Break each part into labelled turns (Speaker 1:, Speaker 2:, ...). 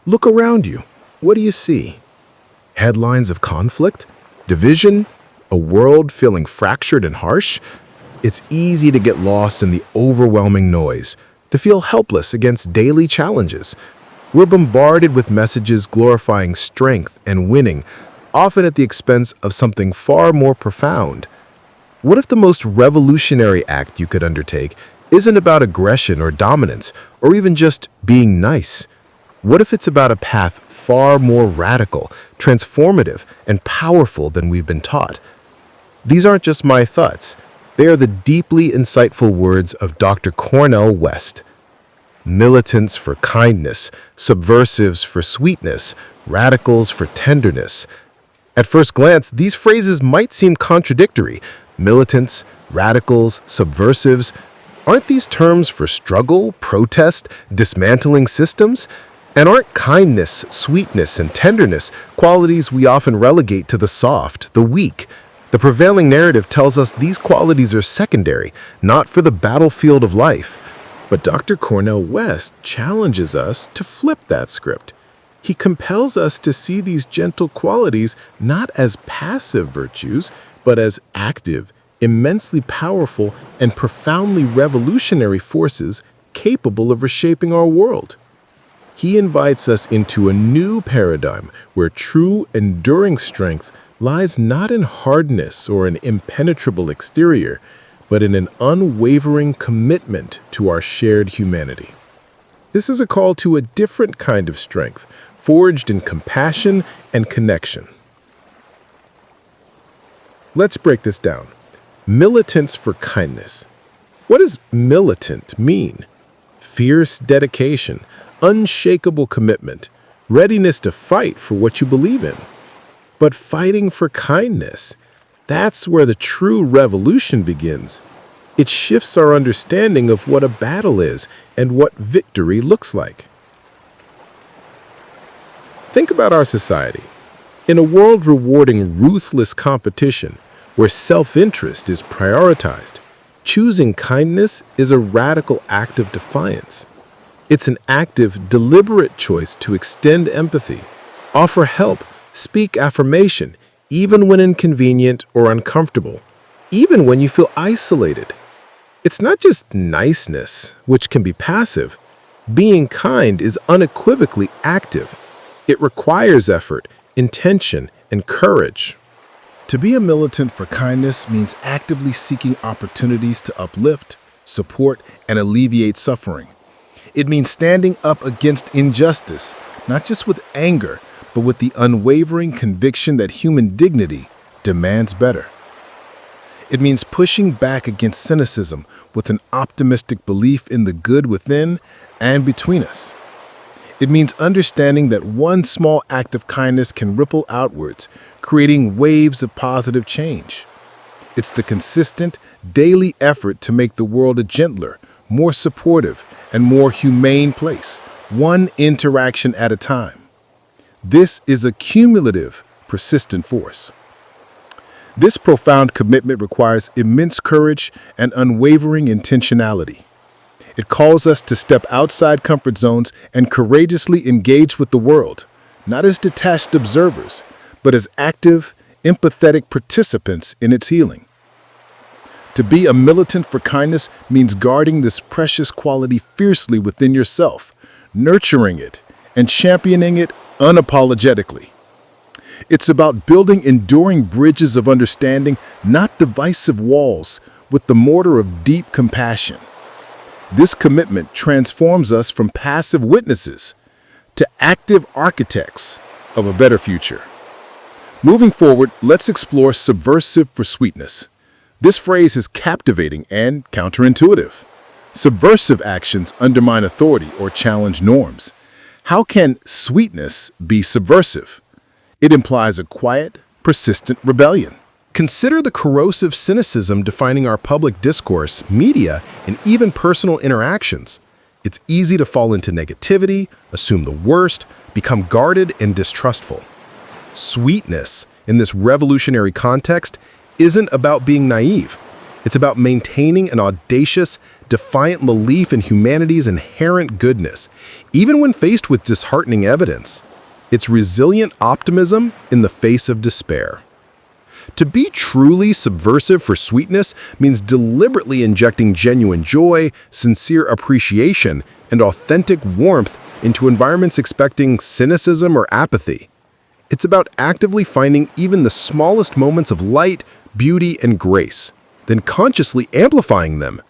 Speaker 1: Look around you. What do you see? Headlines of conflict? Division? A world feeling fractured and harsh? It's easy to get lost in the overwhelming noise, to feel helpless against daily challenges. We're bombarded with messages glorifying strength and winning, often at the expense of something far more profound. What if the most revolutionary act you could undertake isn't about aggression or dominance, or even just being nice? What if it's about a path far more radical, transformative, and powerful than we've been taught? These aren't just my thoughts. They are the deeply insightful words of Dr. Cornel West. Militants for kindness, subversives for sweetness, radicals for tenderness. At first glance, these phrases might seem contradictory. Militants, radicals, subversives. Aren't these terms for struggle, protest, dismantling systems? And aren't kindness, sweetness, and tenderness qualities we often relegate to the soft, the weak? The prevailing narrative tells us these qualities are secondary, not for the battlefield of life. But Dr. Cornel West challenges us to flip that script. He compels us to see these gentle qualities not as passive virtues, but as active, immensely powerful, and profoundly revolutionary forces capable of reshaping our world. He invites us into a new paradigm where true, enduring strength lies not in hardness or an impenetrable exterior, but in an unwavering commitment to our shared humanity. This is a call to a different kind of strength, forged in compassion and connection. Let's break this down. Militants for kindness. What does militant mean? Fierce dedication, unshakable commitment, readiness to fight for what you believe in. But fighting for kindness, that's where the true revolution begins. It shifts our understanding of what a battle is and what victory looks like. Think about our society. In a world rewarding ruthless competition, where self-interest is prioritized, choosing kindness is a radical act of defiance. It's an active, deliberate choice to extend empathy, offer help, speak affirmation, even when inconvenient or uncomfortable, even when you feel isolated. It's not just niceness, which can be passive. Being kind is unequivocally active. It requires effort, intention, and courage. To be a militant for kindness means actively seeking opportunities to uplift, support, and alleviate suffering. It means standing up against injustice, not just with anger, but with the unwavering conviction that human dignity demands better. It means pushing back against cynicism with an optimistic belief in the good within and between us. It means understanding that one small act of kindness can ripple outwards, creating waves of positive change. It's the consistent, daily effort to make the world a gentler, more supportive, and more humane place, one interaction at a time. This is a cumulative, persistent force. This profound commitment requires immense courage and unwavering intentionality. It calls us to step outside comfort zones and courageously engage with the world, not as detached observers, but as active, empathetic participants in its healing. To be a militant for kindness means guarding this precious quality fiercely within yourself, nurturing it, and championing it unapologetically. It's about building enduring bridges of understanding, not divisive walls, with the mortar of deep compassion. This commitment transforms us from passive witnesses to active architects of a better future. Moving forward, let's explore subversive for sweetness. This phrase is captivating and counterintuitive. Subversive actions undermine authority or challenge norms. How can sweetness be subversive? It implies a quiet, persistent rebellion. Consider the corrosive cynicism defining our public discourse, media, and even personal interactions. It's easy to fall into negativity, assume the worst, become guarded and distrustful. Sweetness, in this revolutionary context, isn't about being naive. It's about maintaining an audacious, defiant belief in humanity's inherent goodness, even when faced with disheartening evidence. It's resilient optimism in the face of despair. To be truly subversive for sweetness means deliberately injecting genuine joy, sincere appreciation, and authentic warmth into environments expecting cynicism or apathy. It's about actively finding even the smallest moments of light, beauty, and grace, then consciously amplifying them.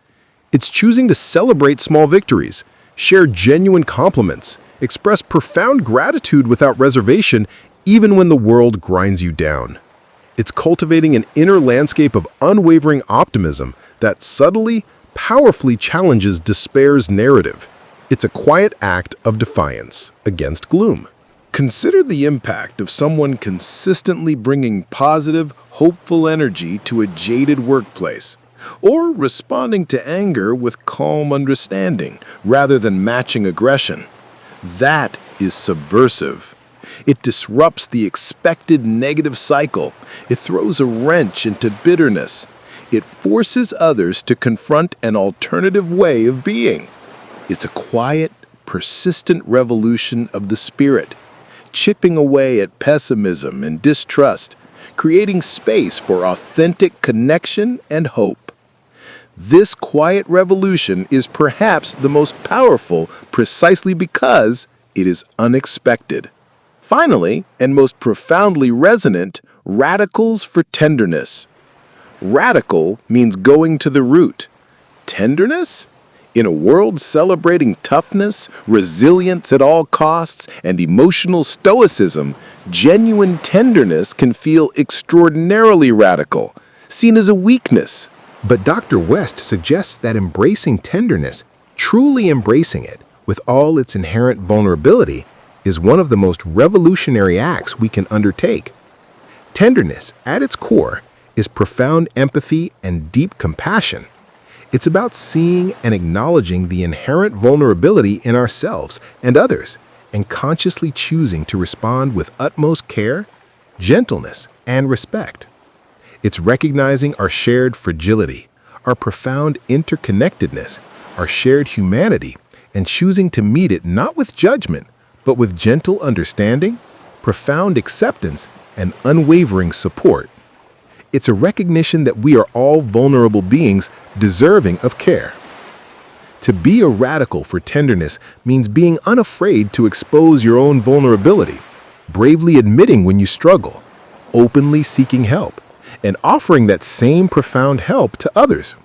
Speaker 1: It's choosing to celebrate small victories, share genuine compliments, express profound gratitude without reservation, even when the world grinds you down. It's cultivating an inner landscape of unwavering optimism that subtly, powerfully challenges despair's narrative. It's a quiet act of defiance against gloom. Consider the impact of someone consistently bringing positive, hopeful energy to a jaded workplace, or responding to anger with calm understanding rather than matching aggression. That is subversive. It disrupts the expected negative cycle. It throws a wrench into bitterness. It forces others to confront an alternative way of being. It's a quiet, persistent revolution of the spirit, chipping away at pessimism and distrust, creating space for authentic connection and hope. This quiet revolution is perhaps the most powerful precisely because it is unexpected. Finally, and most profoundly resonant, radicals for tenderness. Radical means going to the root. Tenderness? In a world celebrating toughness, resilience at all costs, and emotional stoicism, genuine tenderness can feel extraordinarily radical, seen as a weakness. But Dr. West suggests that embracing tenderness, truly embracing it, with all its inherent vulnerability, is one of the most revolutionary acts we can undertake. Tenderness, at its core, is profound empathy and deep compassion. It's about seeing and acknowledging the inherent vulnerability in ourselves and others, and consciously choosing to respond with utmost care, gentleness, and respect. It's recognizing our shared fragility, our profound interconnectedness, our shared humanity, and choosing to meet it not with judgment, but with gentle understanding, profound acceptance, and unwavering support. It's a recognition that we are all vulnerable beings deserving of care. To be a radical for tenderness means being unafraid to expose your own vulnerability, bravely admitting when you struggle, openly seeking help, and offering that same profound help to others.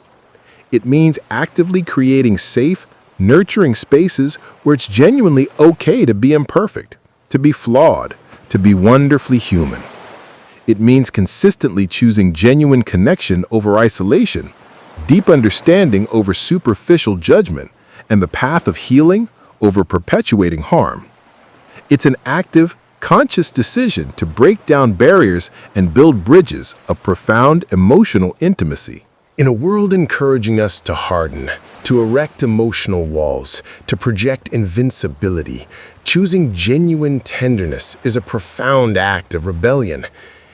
Speaker 1: It means actively creating safe, nurturing spaces where it's genuinely okay to be imperfect, to be flawed, to be wonderfully human. It means consistently choosing genuine connection over isolation, deep understanding over superficial judgment, and the path of healing over perpetuating harm. It's an active, conscious decision to break down barriers and build bridges of profound emotional intimacy. In a world encouraging us to harden, to erect emotional walls, to project invincibility, choosing genuine tenderness is a profound act of rebellion.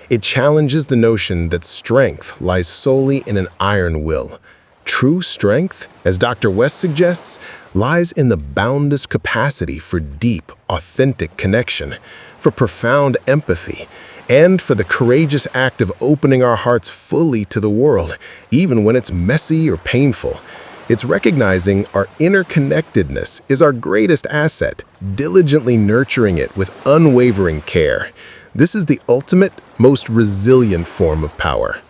Speaker 1: It challenges the notion that strength lies solely in an iron will. True strength, as Dr. West suggests, lies in the boundless capacity for deep, authentic connection, for profound empathy, and for the courageous act of opening our hearts fully to the world, even when it's messy or painful. It's recognizing our interconnectedness is our greatest asset, diligently nurturing it with unwavering care. This is the ultimate, most resilient form of power.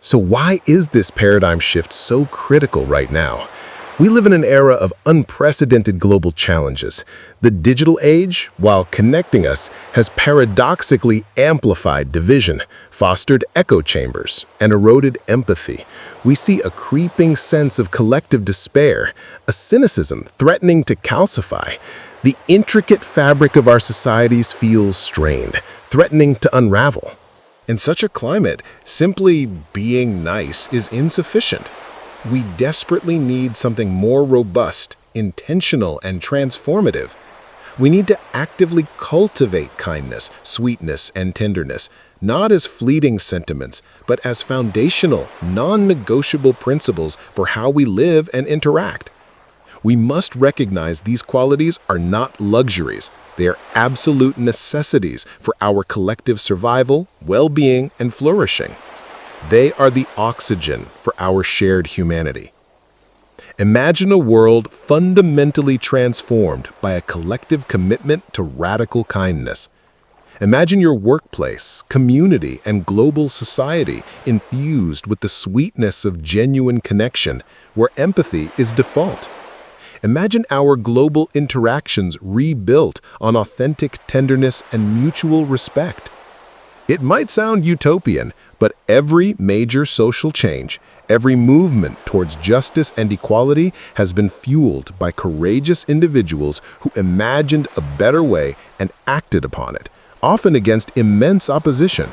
Speaker 1: So why is this paradigm shift so critical right now? We live in an era of unprecedented global challenges. The digital age, while connecting us, has paradoxically amplified division, fostered echo chambers, and eroded empathy. We see a creeping sense of collective despair, a cynicism threatening to calcify. The intricate fabric of our societies feels strained, threatening to unravel. In such a climate, simply being nice is insufficient. We desperately need something more robust, intentional, and transformative. We need to actively cultivate kindness, sweetness, and tenderness, not as fleeting sentiments, but as foundational, non-negotiable principles for how we live and interact. We must recognize these qualities are not luxuries. They are absolute necessities for our collective survival, well-being, and flourishing. They are the oxygen for our shared humanity. Imagine a world fundamentally transformed by a collective commitment to radical kindness. Imagine your workplace, community, and global society infused with the sweetness of genuine connection, where empathy is default. Imagine our global interactions rebuilt on authentic tenderness and mutual respect. It might sound utopian, but every major social change, every movement towards justice and equality has been fueled by courageous individuals who imagined a better way and acted upon it, often against immense opposition.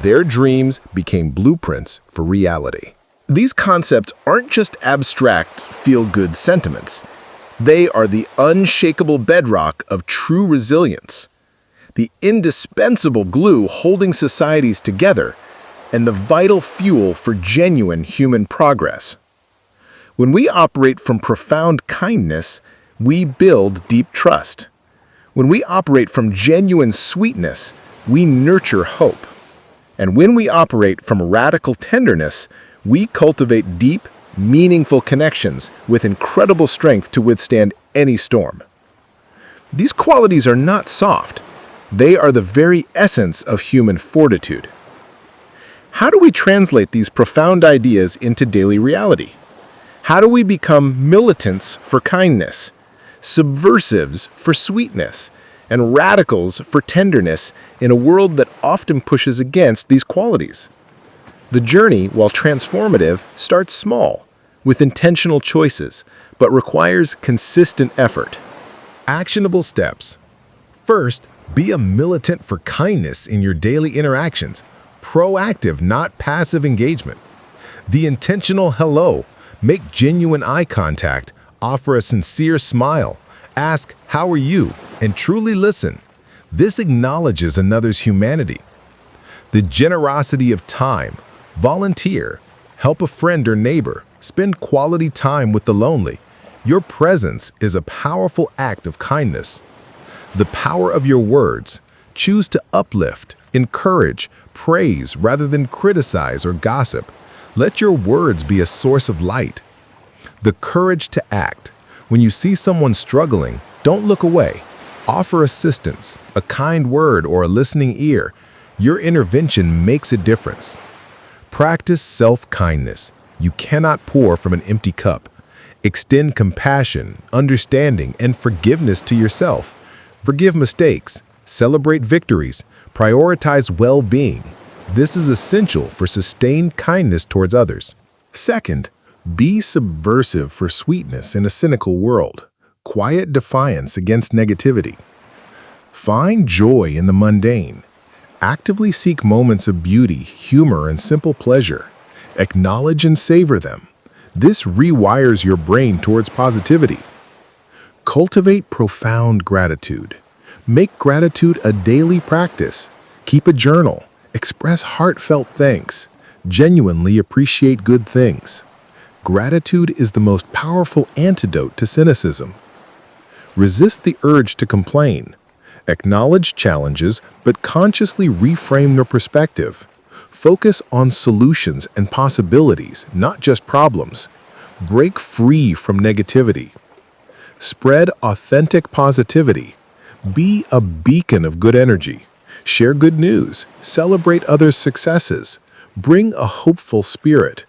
Speaker 1: Their dreams became blueprints for reality. These concepts aren't just abstract, feel-good sentiments. They are the unshakable bedrock of true resilience, the indispensable glue holding societies together, and the vital fuel for genuine human progress. When we operate from profound kindness, we build deep trust. When we operate from genuine sweetness, we nurture hope. And when we operate from radical tenderness, we cultivate deep, meaningful connections with incredible strength to withstand any storm. These qualities are not soft. They are the very essence of human fortitude. How do we translate these profound ideas into daily reality? How do we become militants for kindness, subversives for sweetness, and radicals for tenderness in a world that often pushes against these qualities? The journey, while transformative, starts small, with intentional choices, but requires consistent effort. Actionable steps. First, be a militant for kindness in your daily interactions. Proactive, not passive engagement. The intentional hello. Make genuine eye contact. Offer a sincere smile. Ask, "How are you?" and truly listen. This acknowledges another's humanity. The generosity of time. Volunteer. Help a friend or neighbor. Spend quality time with the lonely. Your presence is a powerful act of kindness. The power of your words. Choose to uplift, encourage, praise rather than criticize or gossip. Let your words be a source of light. The courage to act. When you see someone struggling, don't look away. Offer assistance, a kind word, or a listening ear. Your intervention makes a difference. Practice self-kindness. You cannot pour from an empty cup. Extend compassion, understanding, and forgiveness to yourself. Forgive mistakes. Celebrate victories. Prioritize well-being. This is essential for sustained kindness towards others. Second, be subversive for sweetness in a cynical world. Quiet defiance against negativity. Find joy in the mundane. Actively seek moments of beauty, humor, and simple pleasure. Acknowledge and savor them. This rewires your brain towards positivity. Cultivate profound gratitude. Make gratitude a daily practice. Keep a journal. Express heartfelt thanks. Genuinely appreciate good things. Gratitude is the most powerful antidote to cynicism. Resist the urge to complain. Acknowledge challenges, but consciously reframe your perspective. Focus on solutions and possibilities, not just problems. Break free from negativity. Spread authentic positivity. Be a beacon of good energy. Share good news. Celebrate others' successes. Bring a hopeful spirit.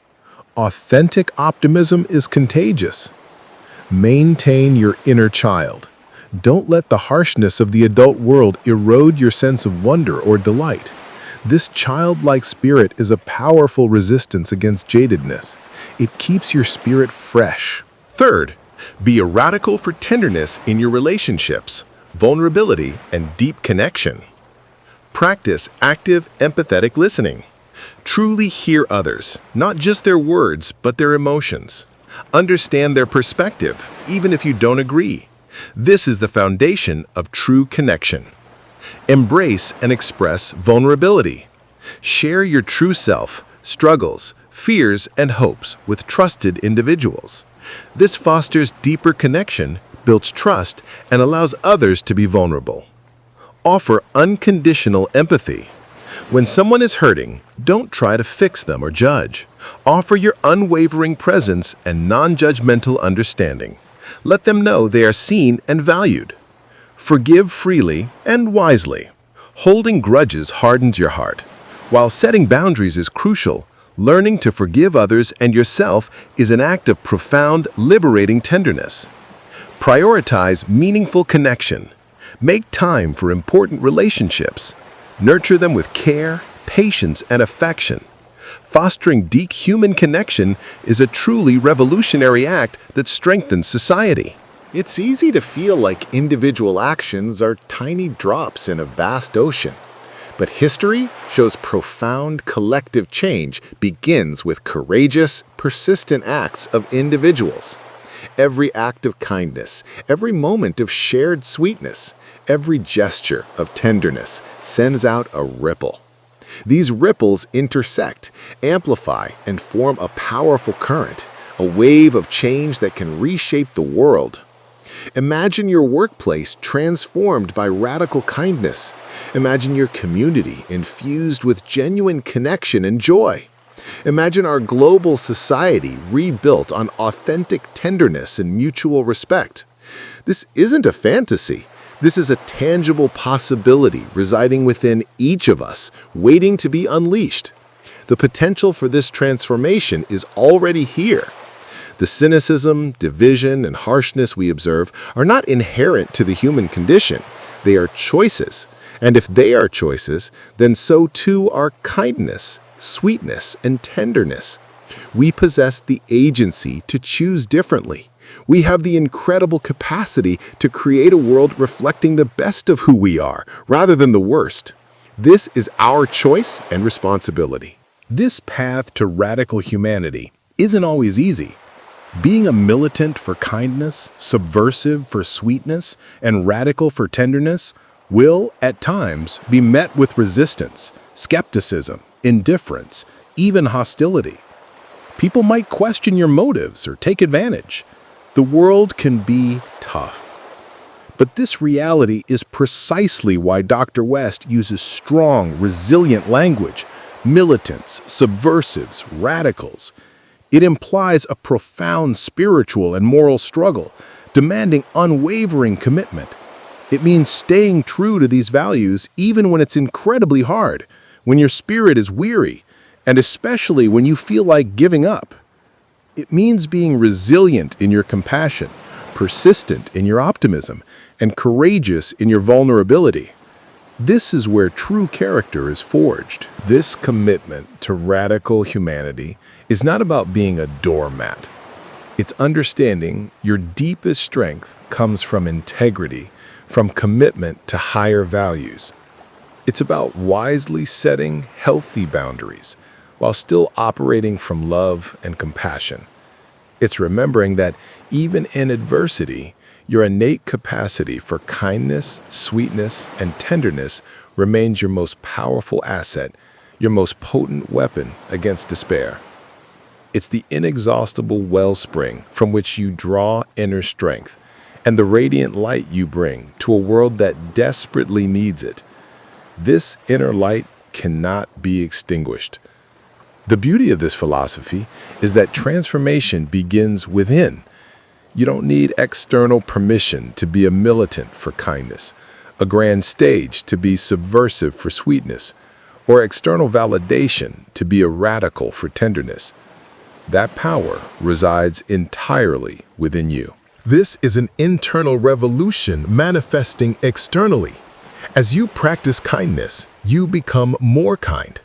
Speaker 1: Authentic optimism is contagious. Maintain your inner child. Don't let the harshness of the adult world erode your sense of wonder or delight. This childlike spirit is a powerful resistance against jadedness. It keeps your spirit fresh. Third, be a radical for tenderness in your relationships, vulnerability, and deep connection. Practice active, empathetic listening. Truly hear others, not just their words, but their emotions. Understand their perspective, even if you don't agree. This is the foundation of true connection. Embrace and express vulnerability. Share your true self, struggles, fears, and hopes with trusted individuals. This fosters deeper connection, builds trust, and allows others to be vulnerable. Offer unconditional empathy. When someone is hurting, don't try to fix them or judge. Offer your unwavering presence and non-judgmental understanding. Let them know they are seen and valued. Forgive freely and wisely. Holding grudges hardens your heart. While setting boundaries is crucial, learning to forgive others and yourself is an act of profound, liberating tenderness. Prioritize meaningful connection. Make time for important relationships. Nurture them with care, patience, and affection. Fostering deep human connection is a truly revolutionary act that strengthens society.
Speaker 2: It's easy to feel like individual actions are tiny drops in a vast ocean. But history shows profound collective change begins with courageous, persistent acts of individuals. Every act of kindness, every moment of shared sweetness, every gesture of tenderness sends out a ripple. These ripples intersect, amplify, and form a powerful current, a wave of change that can reshape the world. Imagine your workplace transformed by radical kindness. Imagine your community infused with genuine connection and joy. Imagine our global society rebuilt on authentic tenderness and mutual respect. This isn't a fantasy. This is a tangible possibility residing within each of us, waiting to be unleashed. The potential for this transformation is already here. The cynicism, division, and harshness we observe are not inherent to the human condition. They are choices. And if they are choices, then so too are kindness, sweetness, and tenderness. We possess the agency to choose differently. We have the incredible capacity to create a world reflecting the best of who we are, rather than the worst. This is our choice and responsibility.
Speaker 1: This path to radical humanity isn't always easy. Being a militant for kindness, subversive for sweetness, and radical for tenderness will, at times, be met with resistance, skepticism, indifference, even hostility. People might question your motives or take advantage. The world can be tough. But this reality is precisely why Dr. West uses strong, resilient language: militants, subversives, radicals. It implies a profound spiritual and moral struggle, demanding unwavering commitment. It means staying true to these values even when it's incredibly hard, when your spirit is weary, and especially when you feel like giving up. It means being resilient in your compassion, persistent in your optimism, and courageous in your vulnerability. This is where true character is forged. This commitment to radical humanity is not about being a doormat. It's understanding your deepest strength comes from integrity, from commitment to higher values. It's about wisely setting healthy boundaries while still operating from love and compassion. It's remembering that even in adversity, your innate capacity for kindness, sweetness, and tenderness remains your most powerful asset, your most potent weapon against despair. It's the inexhaustible wellspring from which you draw inner strength and the radiant light you bring to a world that desperately needs it. This inner light cannot be extinguished. The beauty of this philosophy is that transformation begins within. You don't need external permission to be a militant for kindness, a grand stage to be subversive for sweetness, or external validation to be a radical for tenderness. That power resides entirely within you. This is an internal revolution manifesting externally. As you practice kindness, you become more kind.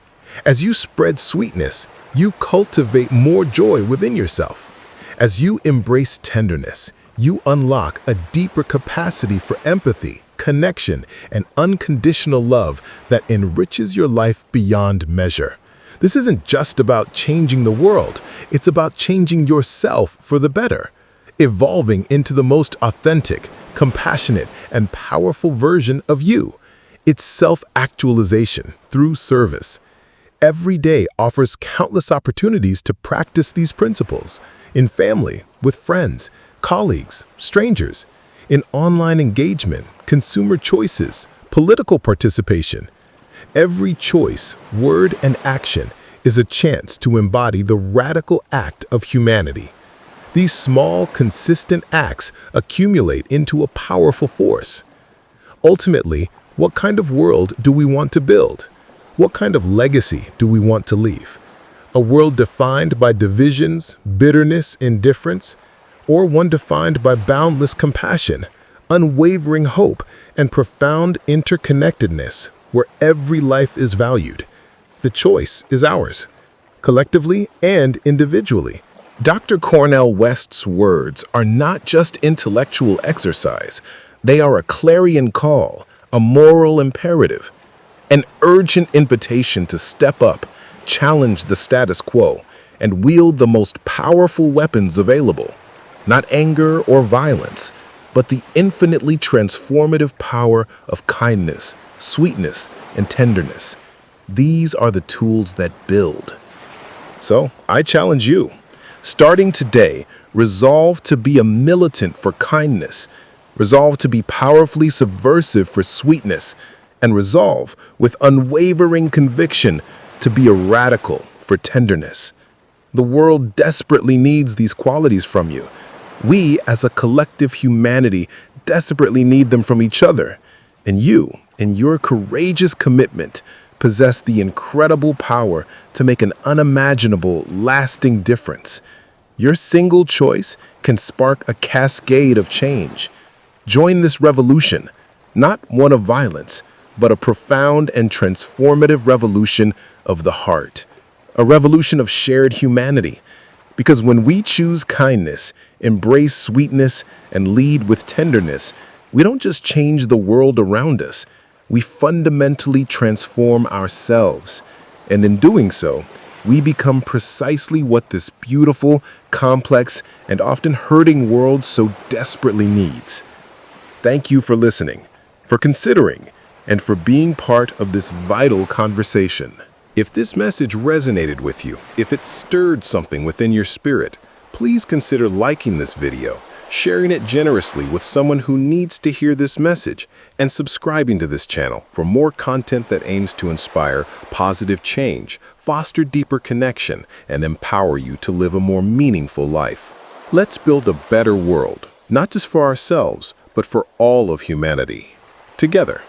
Speaker 1: As you spread sweetness, you cultivate more joy within yourself. As you embrace tenderness, you unlock a deeper capacity for empathy, connection, and unconditional love that enriches your life beyond measure. This isn't just about changing the world, it's about changing yourself for the better, evolving into the most authentic, compassionate, and powerful version of you. It's self-actualization through service. Every day offers countless opportunities to practice these principles in family, with friends, colleagues, strangers, in online engagement, consumer choices, political participation. Every choice, word, and action is a chance to embody the radical act of humanity. These small, consistent acts accumulate into a powerful force. Ultimately, what kind of world do we want to build? What kind of legacy do we want to leave? A world defined by divisions, bitterness, indifference, or one defined by boundless compassion, unwavering hope, and profound interconnectedness, where every life is valued? The choice is ours, collectively and individually. Dr. Cornel West's words are not just intellectual exercise. They are a clarion call, a moral imperative, an urgent invitation to step up, challenge the status quo, and wield the most powerful weapons available. Not anger or violence, but the infinitely transformative power of kindness, sweetness, and tenderness. These are the tools that build. So, I challenge you. Starting today, resolve to be a militant for kindness, resolve to be powerfully subversive for sweetness, and resolve, with unwavering conviction, to be a radical for tenderness. The world desperately needs these qualities from you. We, as a collective humanity, desperately need them from each other. And you, in your courageous commitment, possess the incredible power to make an unimaginable, lasting difference. Your single choice can spark a cascade of change. Join this revolution, not one of violence, but a profound and transformative revolution of the heart, a revolution of shared humanity. Because when we choose kindness, embrace sweetness, and lead with tenderness, we don't just change the world around us, we fundamentally transform ourselves. And in doing so, we become precisely what this beautiful, complex, and often hurting world so desperately needs. Thank you for listening, for considering, and for being part of this vital conversation. If this message resonated with you, if it stirred something within your spirit, please consider liking this video, sharing it generously with someone who needs to hear this message, and subscribing to this channel for more content that aims to inspire positive change, foster deeper connection, and empower you to live a more meaningful life. Let's build a better world, not just for ourselves, but for all of humanity. Together.